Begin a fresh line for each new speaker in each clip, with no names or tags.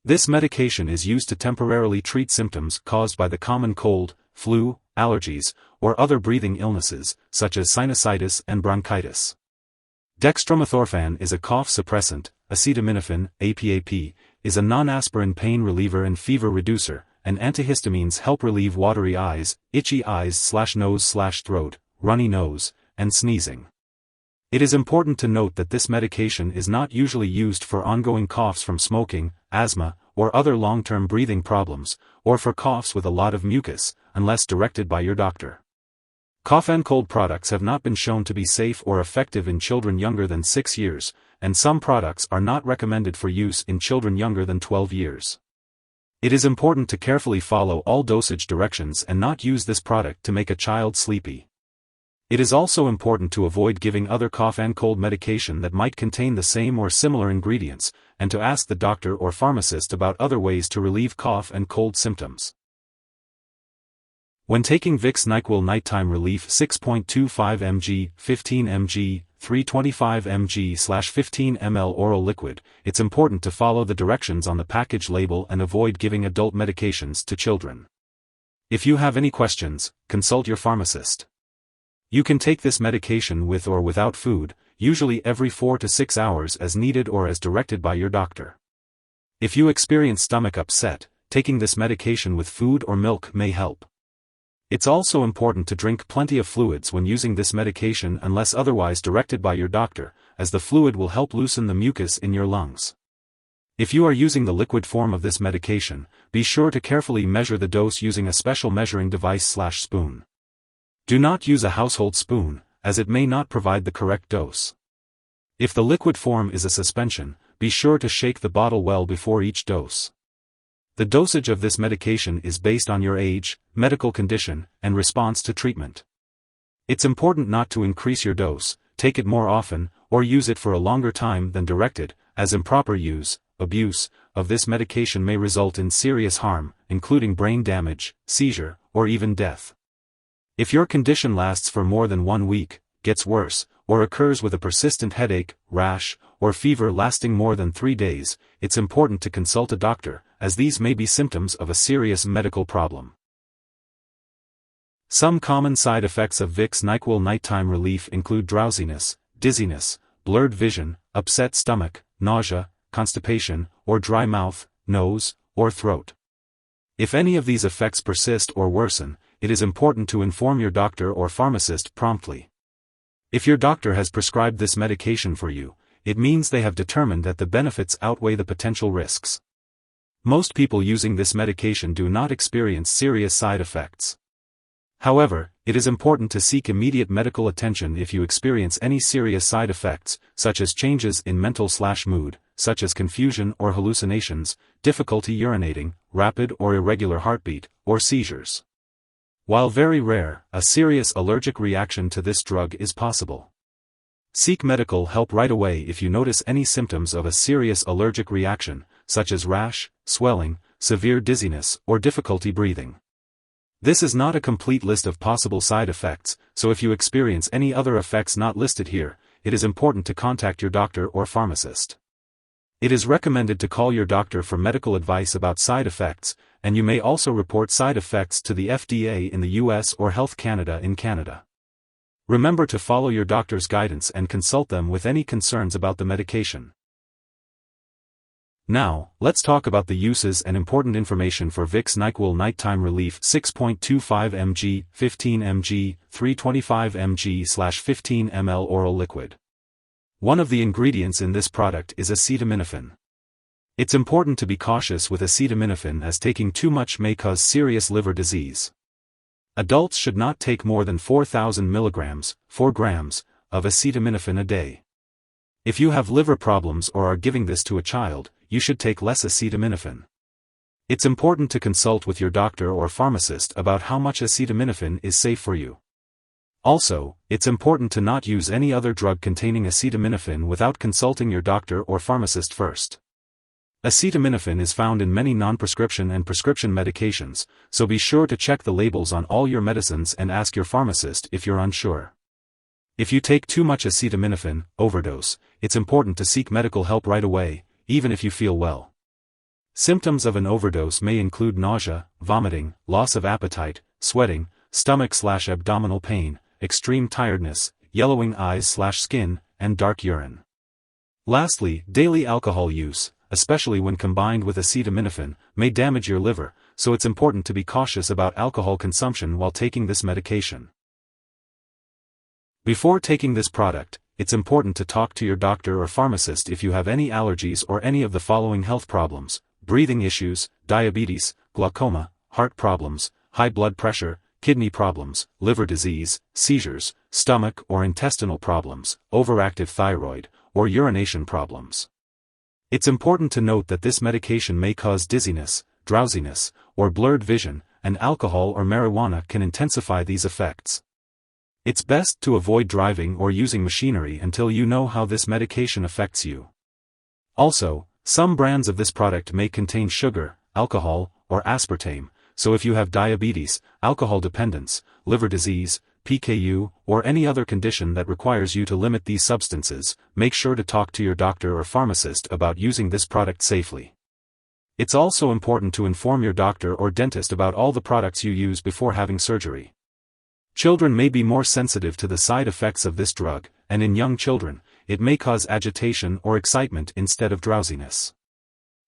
This medication is used to temporarily treat symptoms caused by the common cold, flu, allergies, or other breathing illnesses, such as sinusitis and bronchitis. Dextromethorphan is a cough suppressant. Acetaminophen, APAP, is a non-aspirin pain reliever and fever reducer, and antihistamines help relieve watery eyes, itchy eyes/nose/throat, runny nose, and sneezing. It is important to note that this medication is not usually used for ongoing coughs from smoking, asthma, or other long-term breathing problems, or for coughs with a lot of mucus, unless directed by your doctor. Cough and cold products have not been shown to be safe or effective in children younger than 6 years, and some products are not recommended for use in children younger than 12 years. It is important to carefully follow all dosage directions and not use this product to make a child sleepy. It is also important to avoid giving other cough and cold medication that might contain the same or similar ingredients, and to ask the doctor or pharmacist about other ways to relieve cough and cold symptoms. When taking Vicks Nyquil Nighttime Relief 6.25 mg, 15 mg, 325 mg/15 ml oral liquid, it's important to follow the directions on the package label and avoid giving adult medications to children. If you have any questions, consult your pharmacist. You can take this medication with or without food, usually every 4 to 6 hours as needed or as directed by your doctor. If you experience stomach upset, taking this medication with food or milk may help. It's also important to drink plenty of fluids when using this medication unless otherwise directed by your doctor, as the fluid will help loosen the mucus in your lungs. If you are using the liquid form of this medication, be sure to carefully measure the dose using a special measuring device/spoon. Do not use a household spoon, as it may not provide the correct dose. If the liquid form is a suspension, be sure to shake the bottle well before each dose. The dosage of this medication is based on your age, medical condition, and response to treatment. It's important not to increase your dose, take it more often, or use it for a longer time than directed, as improper abuse, of this medication may result in serious harm, including brain damage, seizure, or even death. If your condition lasts for more than 1 week, gets worse, or occurs with a persistent headache, rash, or fever lasting more than 3 days, it's important to consult a doctor, as these may be symptoms of a serious medical problem. Some common side effects of Vicks Nyquil Nighttime Relief include drowsiness, dizziness, blurred vision, upset stomach, nausea, constipation, or dry mouth, nose, or throat. If any of these effects persist or worsen, it is important to inform your doctor or pharmacist promptly. If your doctor has prescribed this medication for you, it means they have determined that the benefits outweigh the potential risks. Most people using this medication do not experience serious side effects. However, it is important to seek immediate medical attention if you experience any serious side effects, such as changes in mental/mood, such as confusion or hallucinations, difficulty urinating, rapid or irregular heartbeat, or seizures. While very rare, a serious allergic reaction to this drug is possible. Seek medical help right away if you notice any symptoms of a serious allergic reaction, such as rash, swelling, severe dizziness, or difficulty breathing. This is not a complete list of possible side effects, so if you experience any other effects not listed here, it is important to contact your doctor or pharmacist. It is recommended to call your doctor for medical advice about side effects, and you may also report side effects to the FDA in the US or Health Canada in Canada. Remember to follow your doctor's guidance and consult them with any concerns about the medication. Now, let's talk about the uses and important information for Vicks Nyquil Nighttime Relief 6.25 mg, 15 mg, 325 mg/15 ml oral liquid. One of the ingredients in this product is acetaminophen. It's important to be cautious with acetaminophen as taking too much may cause serious liver disease. Adults should not take more than 4,000 milligrams, 4 grams, of acetaminophen a day. If you have liver problems or are giving this to a child, you should take less acetaminophen. It's important to consult with your doctor or pharmacist about how much acetaminophen is safe for you. Also, it's important to not use any other drug containing acetaminophen without consulting your doctor or pharmacist first. Acetaminophen is found in many non-prescription and prescription medications, so be sure to check the labels on all your medicines and ask your pharmacist if you're unsure. If you take too much acetaminophen, overdose, it's important to seek medical help right away, even if you feel well. Symptoms of an overdose may include nausea, vomiting, loss of appetite, sweating, stomach/abdominal pain, extreme tiredness, yellowing eyes/skin, and dark urine. Lastly, daily alcohol use, especially when combined with acetaminophen, may damage your liver, so it's important to be cautious about alcohol consumption while taking this medication. Before taking this product, it's important to talk to your doctor or pharmacist if you have any allergies or any of the following health problems: breathing issues, diabetes, glaucoma, heart problems, high blood pressure, kidney problems, liver disease, seizures, stomach or intestinal problems, overactive thyroid, or urination problems. It's important to note that this medication may cause dizziness, drowsiness, or blurred vision, and alcohol or marijuana can intensify these effects. It's best to avoid driving or using machinery until you know how this medication affects you. Also, some brands of this product may contain sugar, alcohol, or aspartame, so if you have diabetes, alcohol dependence, liver disease, PKU, or any other condition that requires you to limit these substances, make sure to talk to your doctor or pharmacist about using this product safely. It's also important to inform your doctor or dentist about all the products you use before having surgery. Children may be more sensitive to the side effects of this drug, and in young children, it may cause agitation or excitement instead of drowsiness.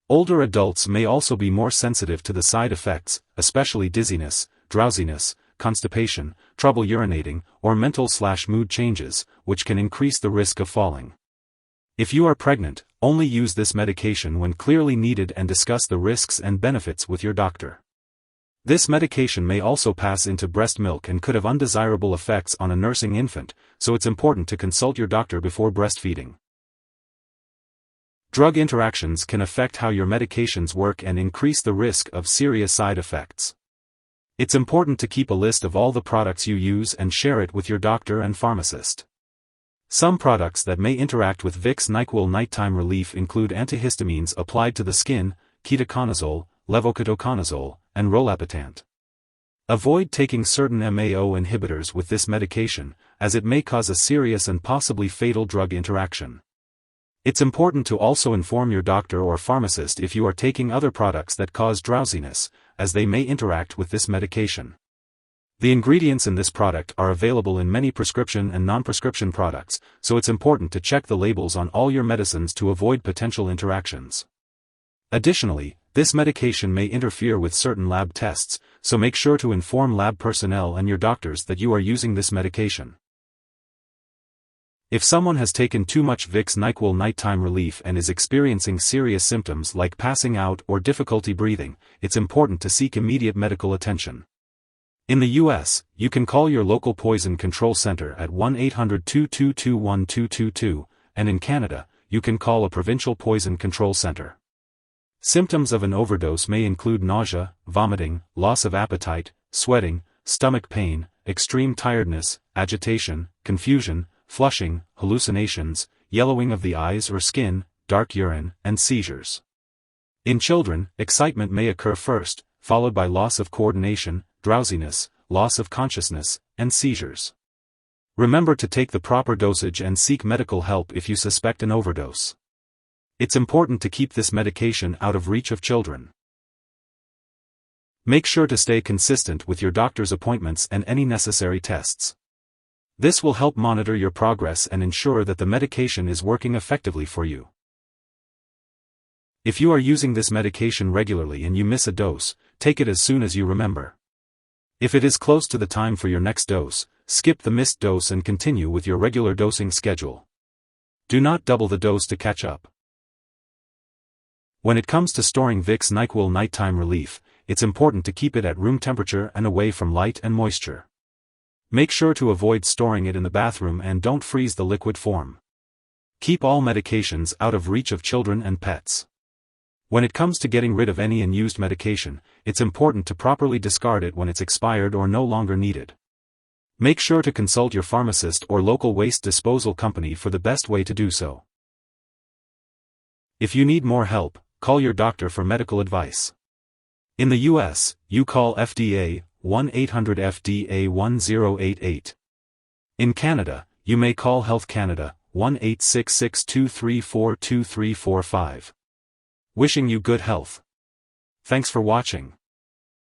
Older adults may also be more sensitive to the side effects, especially dizziness, drowsiness, constipation, trouble urinating, or mental/mood changes, which can increase the risk of falling. If you are pregnant, only use this medication when clearly needed and discuss the risks and benefits with your doctor. This medication may also pass into breast milk and could have undesirable effects on a nursing infant, so it's important to consult your doctor before breastfeeding. Drug interactions can affect how your medications work and increase the risk of serious side effects. It's important to keep a list of all the products you use and share it with your doctor and pharmacist. Some products that may interact with Vicks Nyquil nighttime relief include antihistamines applied to the skin, ketoconazole, levoketoconazole, and rolapitant. Avoid taking certain MAO inhibitors with this medication, as it may cause a serious and possibly fatal drug interaction. It's important to also inform your doctor or pharmacist if you are taking other products that cause drowsiness, as they may interact with this medication. The ingredients in this product are available in many prescription and non-prescription products, so it's important to check the labels on all your medicines to avoid potential interactions. Additionally, this medication may interfere with certain lab tests, so make sure to inform lab personnel and your doctors that you are using this medication. If someone has taken too much Vicks Nyquil nighttime relief and is experiencing serious symptoms like passing out or difficulty breathing, it's important to seek immediate medical attention. In the U.S., you can call your local poison control center at 1-800-222-1222, and in Canada, you can call a provincial poison control center. Symptoms of an overdose may include nausea, vomiting, loss of appetite, sweating, stomach pain, extreme tiredness, agitation, confusion, flushing, hallucinations, yellowing of the eyes or skin, dark urine, and seizures. In children, excitement may occur first, followed by loss of coordination, drowsiness, loss of consciousness, and seizures. Remember to take the proper dosage and seek medical help if you suspect an overdose. It's important to keep this medication out of reach of children. Make sure to stay consistent with your doctor's appointments and any necessary tests. This will help monitor your progress and ensure that the medication is working effectively for you. If you are using this medication regularly and you miss a dose, take it as soon as you remember. If it is close to the time for your next dose, skip the missed dose and continue with your regular dosing schedule. Do not double the dose to catch up. When it comes to storing Vicks Nyquil nighttime relief, it's important to keep it at room temperature and away from light and moisture. Make sure to avoid storing it in the bathroom and don't freeze the liquid form. Keep all medications out of reach of children and pets. When it comes to getting rid of any unused medication, it's important to properly discard it when it's expired or no longer needed. Make sure to consult your pharmacist or local waste disposal company for the best way to do so. If you need more help, call your doctor for medical advice. In the U.S., you call FDA 1-800-FDA-1088. In Canada, you may call Health Canada 1-866-234-2345. Wishing you good health. Thanks for watching.